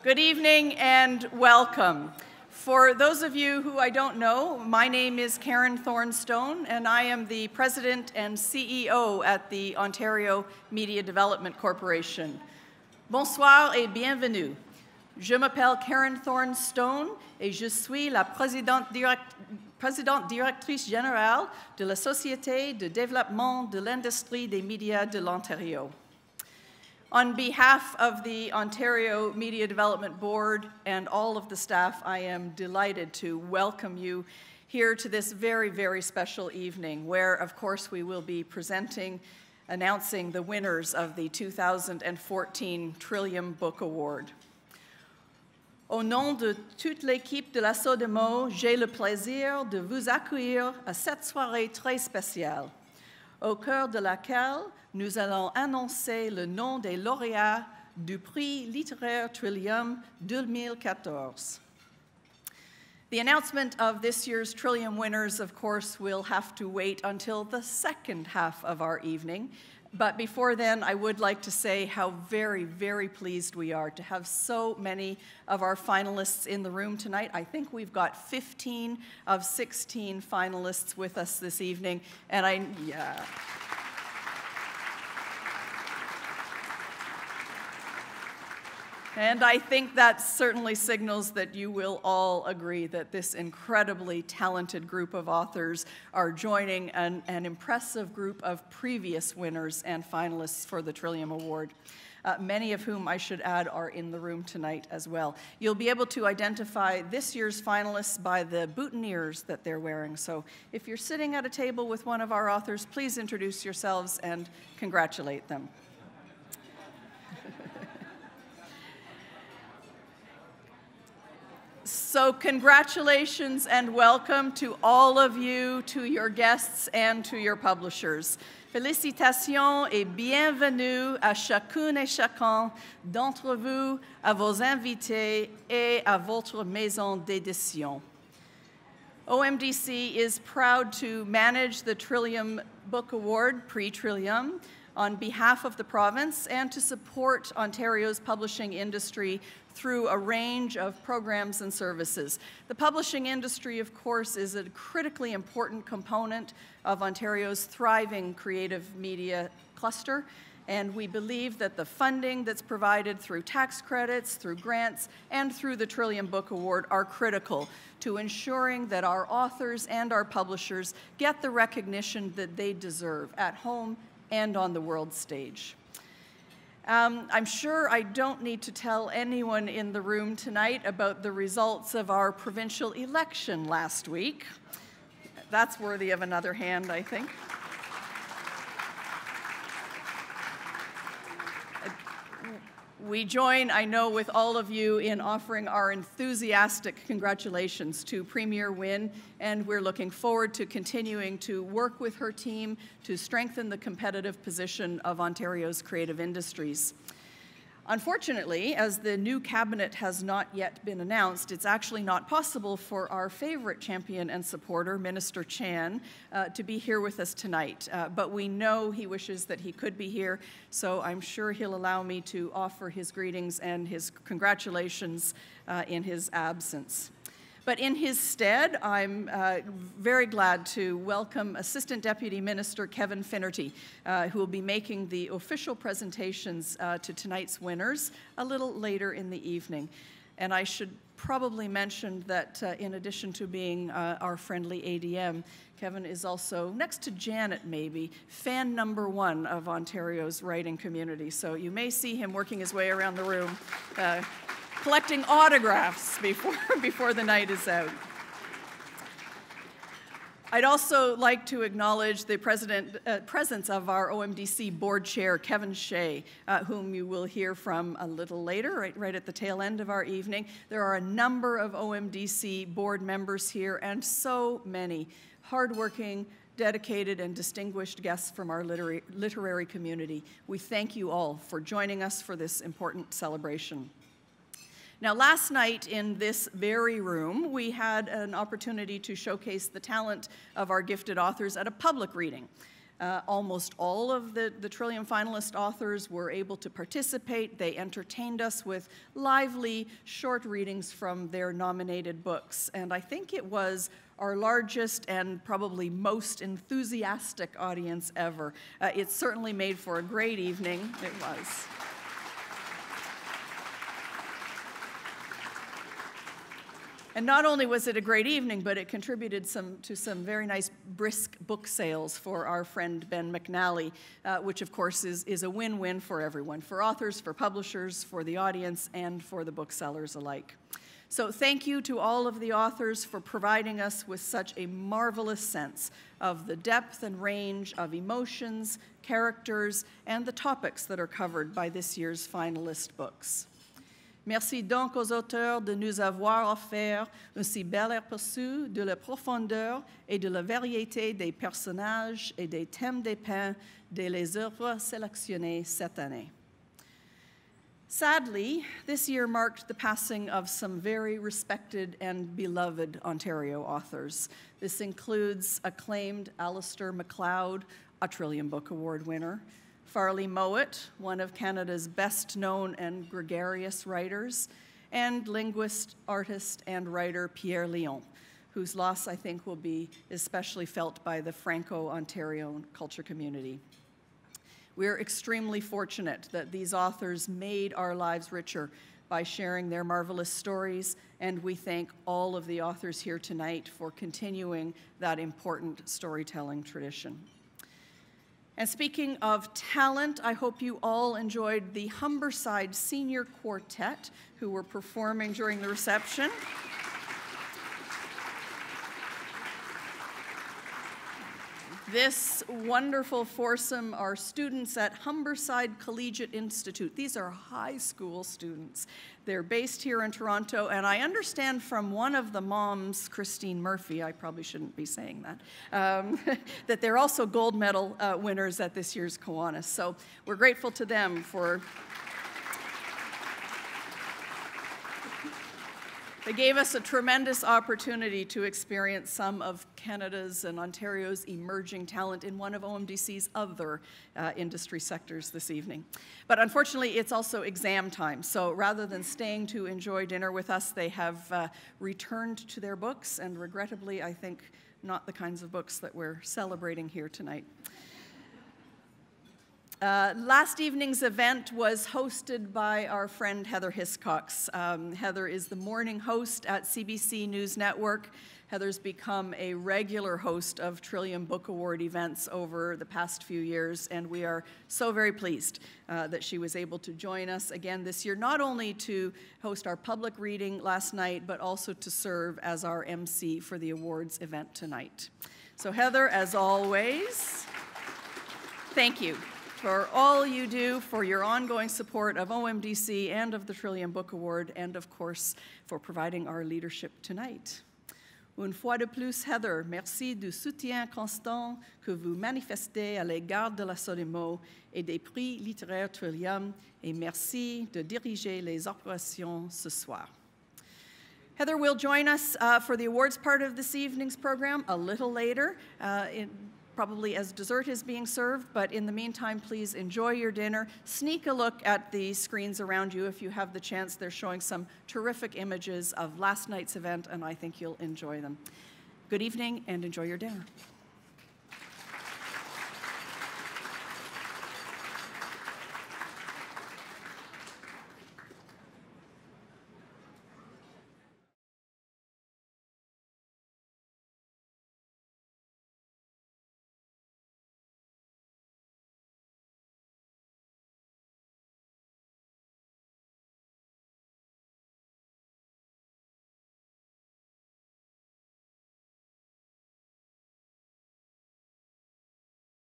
Good evening and welcome. For those of you who I don't know, my name is Karen Thorne-Stone, and I am the President and CEO at the Ontario Media Development Corporation. Bonsoir et bienvenue. Je m'appelle Karen Thorne-Stone et je suis la présidente-directrice générale de la Société de développement de l'industrie des médias de l'Ontario. On behalf of the Ontario Media Development Board and all of the staff, I am delighted to welcome you here to this very, very special evening where, of course, we will be announcing the winners of the 2014 Trillium Book Award. Au nom de toute l'équipe de la SODIMO, j'ai le plaisir de vous accueillir à cette soirée très spéciale, au cœur de laquelle nous allons annoncer le nom des lauréats du prix littéraire Trillium 2014. The announcement of this year's Trillium winners, of course, will have to wait until the second half of our evening. But before then, I would like to say how very, very pleased we are to have so many of our finalists in the room tonight. I think we've got 15 of 16 finalists with us this evening, and And I think that certainly signals that you will all agree that this incredibly talented group of authors are joining an impressive group of previous winners and finalists for the Trillium Award, many of whom, I should add, are in the room tonight as well. You'll be able to identify this year's finalists by the boutonnieres that they're wearing. So if you're sitting at a table with one of our authors, please introduce yourselves and congratulate them. So congratulations and welcome to all of you, to your guests and to your publishers. Félicitations et bienvenue à chacune et chacun d'entre vous, à vos invités et à votre maison d'édition. OMDC is proud to manage the Trillium Book Award, pre-Trillium, on behalf of the province and to support Ontario's publishing industry through a range of programs and services. The publishing industry, of course, is a critically important component of Ontario's thriving creative media cluster, and we believe that the funding that's provided through tax credits, through grants, and through the Trillium Book Award are critical to ensuring that our authors and our publishers get the recognition that they deserve at home and on the world stage. I'm sure I don't need to tell anyone in the room tonight about the results of our provincial election last week. That's worthy of another hand, I think. We join, I know, with all of you in offering our enthusiastic congratulations to Premier Wynne, and we're looking forward to continuing to work with her team to strengthen the competitive position of Ontario's creative industries. Unfortunately, as the new cabinet has not yet been announced, it's actually not possible for our favorite champion and supporter, Minister Chan, to be here with us tonight. But we know he wishes that he could be here, so I'm sure he'll allow me to offer his greetings and his congratulations in his absence. But in his stead, I'm very glad to welcome Assistant Deputy Minister Kevin Finnerty, who will be making the official presentations to tonight's winners a little later in the evening. And I should probably mention that in addition to being our friendly ADM, Kevin is also, next to Janet maybe, fan #1 of Ontario's writing community. So you may see him working his way around the room collecting autographs before the night is out. I'd also like to acknowledge the presence of our OMDC board chair, Kevin Shea, whom you will hear from a little later, right at the tail end of our evening. There are a number of OMDC board members here and so many hardworking, dedicated, and distinguished guests from our literary community. We thank you all for joining us for this important celebration. Now, last night in this very room, we had an opportunity to showcase the talent of our gifted authors at a public reading. Almost all of the Trillium finalist authors were able to participate. They entertained us with lively, short readings from their nominated books. And I think it was our largest and probably most enthusiastic audience ever. It certainly made for a great evening. It was. And not only was it a great evening, but it contributed to some very nice brisk book sales for our friend Ben McNally, which of course is a win-win for everyone, for authors, for publishers, for the audience, and for the booksellers alike. So thank you to all of the authors for providing us with such a marvelous sense of the depth and range of emotions, characters, and the topics that are covered by this year's finalist books. Merci donc aux auteurs de nous avoir offert un si bel aperçu de la profondeur et de la variété des personnages et des thèmes dépeints dans les œuvres sélectionnées cette année. Sadly, this year marked the passing of some very respected and beloved Ontario authors. This includes acclaimed Alistair MacLeod, a Trillium Book Award winner, Farley Mowat, one of Canada's best-known and gregarious writers, and linguist, artist, and writer Pierre Lion, whose loss I think will be especially felt by the Franco-Ontario culture community. We're extremely fortunate that these authors made our lives richer by sharing their marvelous stories, and we thank all of the authors here tonight for continuing that important storytelling tradition. And speaking of talent, I hope you all enjoyed the Humberside Senior Quartet, who were performing during the reception. This wonderful foursome are students at Humberside Collegiate Institute. These are high school students. They're based here in Toronto, and I understand from one of the moms, Christine Murphy, I probably shouldn't be saying that, that they're also gold medal winners at this year's Kiwanis. So we're grateful to them for They gave us a tremendous opportunity to experience some of Canada's and Ontario's emerging talent in one of OMDC's other industry sectors this evening. But unfortunately, it's also exam time, so rather than staying to enjoy dinner with us, they have returned to their books, and regrettably, I think, not the kinds of books that we're celebrating here tonight. Last evening's event was hosted by our friend Heather Hiscox. Heather is the morning host at CBC News Network. Heather's become a regular host of Trillium Book Award events over the past few years, and we are so very pleased that she was able to join us again this year, not only to host our public reading last night, but also to serve as our MC for the awards event tonight. So Heather, as always, thank you for all you do, for your ongoing support of OMDC and of the Trillium Book Award, and of course, for providing our leadership tonight. Une fois de plus, Heather, merci du soutien constant que vous manifestez à l'égard de la SODIMO et des prix littéraires Trillium, et merci de diriger les opérations ce soir. Heather will join us for the awards part of this evening's program a little later, probably as dessert is being served, but in the meantime, please enjoy your dinner. Sneak a look at the screens around you if you have the chance. They're showing some terrific images of last night's event, and I think you'll enjoy them. Good evening, and enjoy your dinner.